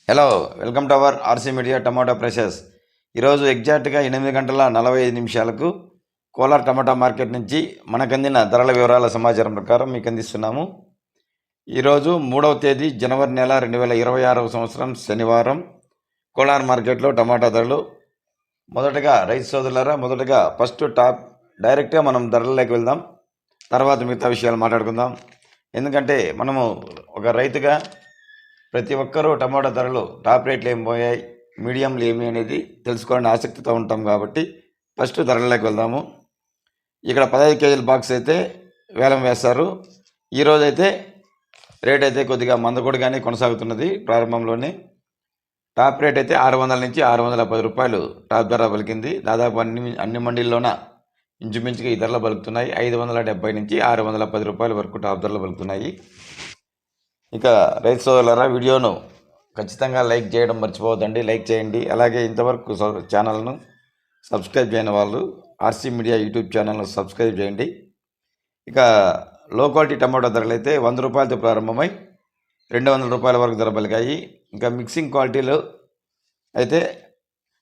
Hello, welcome to our RC media tomato prices. ఈరోజు ఎగ్జాక్ట్గా 8 గంటల 40 నిమిషాలకు కోలార్ టమాటా మార్కెట్ నుంచి మనకు అందిన ధరల వివరాల సమాచారం ప్రకారం మీకు అందిస్తున్నాము. ఈరోజు 3వ తేదీ జనవరి నెల 2026వ సంవత్సరం శనివారం కోలార్ మార్కెట్లో టమాటా ధరలు. మొదటగా రైతు సోదరులారా, ఫస్ట్ డైరెక్ట్గా మనం ధరలలోకి వెళ్దాం. తర్వాత మిగతా విషయాలు మాట్లాడుకుందాం. ఎందుకంటే మనము ఒక రైతుగా ప్రతి ఒక్కరూ టమాటా ధరలు టాప్ రేట్లు ఏమి పోయాయి, మీడియంలు ఏమి అనేది తెలుసుకోవాలని ఆసక్తితో ఉంటాం కాబట్టి ఫస్ట్ ధరలలోకి వెళ్దాము. ఇక్కడ 15 కేజీల బాక్స్ అయితే వేలం వేస్తారు. ఈరోజు అయితే రేట్ అయితే కొద్దిగా మందకొడిగానే కొనసాగుతున్నది. ప్రారంభంలోనే టాప్ రేట్ అయితే 600 నుంచి 610 రూపాయలు టాప్ ధర పలికింది. దాదాపు అన్ని మండీల్లోన ఇంచుమించుగా ఈ ధరలు పలుకుతున్నాయి. 570 నుంచి 610 రూపాయల వరకు టాప్ ధరలు పలుకుతున్నాయి. ఇక రైతు సోదరులారా, వీడియోను ఖచ్చితంగా లైక్ చేయడం మర్చిపోవద్దండి. లైక్ చేయండి. అలాగే ఇంతవరకు ఛానల్ను సబ్స్క్రైబ్ చేయని వాళ్ళు ఆర్సీ మీడియా యూట్యూబ్ ఛానల్ను సబ్స్క్రైబ్ చేయండి. ఇక లో క్వాలిటీ టమాటో ధరలు అయితే 100 రూపాయలతో ప్రారంభమై 200 రూపాయల వరకు ధర పలికాయి. ఇంకా మిక్సింగ్ క్వాలిటీలు అయితే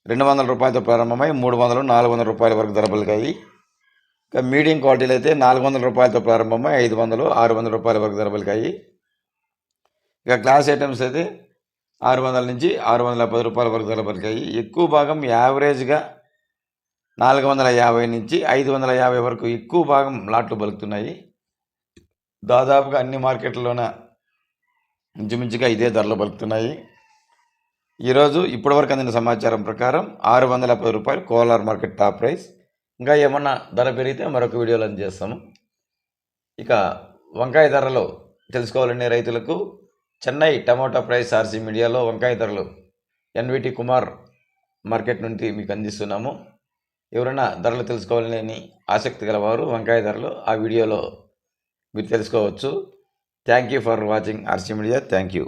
200 రూపాయలతో ప్రారంభమై 300, 400 రూపాయల వరకు ధర పలికాయి. ఇక మీడియం క్వాలిటీలు అయితే 400 రూపాయలతో ప్రారంభమై 500, 600 రూపాయల వరకు ధర పలికాయి. ఇక క్లాస్ ఐటమ్స్ అయితే 600 నుంచి 610 రూపాయల వరకు ధర పలికాయి. ఎక్కువ భాగం యావరేజ్గా 450 నుంచి 550 వరకు ఎక్కువ భాగం లాట్లు పలుకుతున్నాయి. దాదాపుగా అన్ని మార్కెట్లలోన ఇంచుమించుగా ఇదే ధరలు పలుకుతున్నాయి. ఈరోజు ఇప్పటివరకు అందిన సమాచారం ప్రకారం 610 రూపాయలు కోలార్ మార్కెట్ టాప్ ప్రైస్. ఇంకా ఏమన్నా ధర పెరిగితే మరొక వీడియోలో అందజేస్తాము. ఇక వంకాయ ధరలు తెలుసుకోవాలనే రైతులకు చెన్నై టమాటా ప్రైస్ ఆర్సీ మీడియాలో వంకాయ ధరలు ఎన్విటి కుమార్ మార్కెట్ నుండి మీకు అందిస్తున్నాము. ఎవరైనా ధరలు తెలుసుకోవాలని ఆసక్తి గలవారు వంకాయ ధరలు ఆ వీడియోలో మీరు తెలుసుకోవచ్చు. Thank you for watching RC media. Thank you.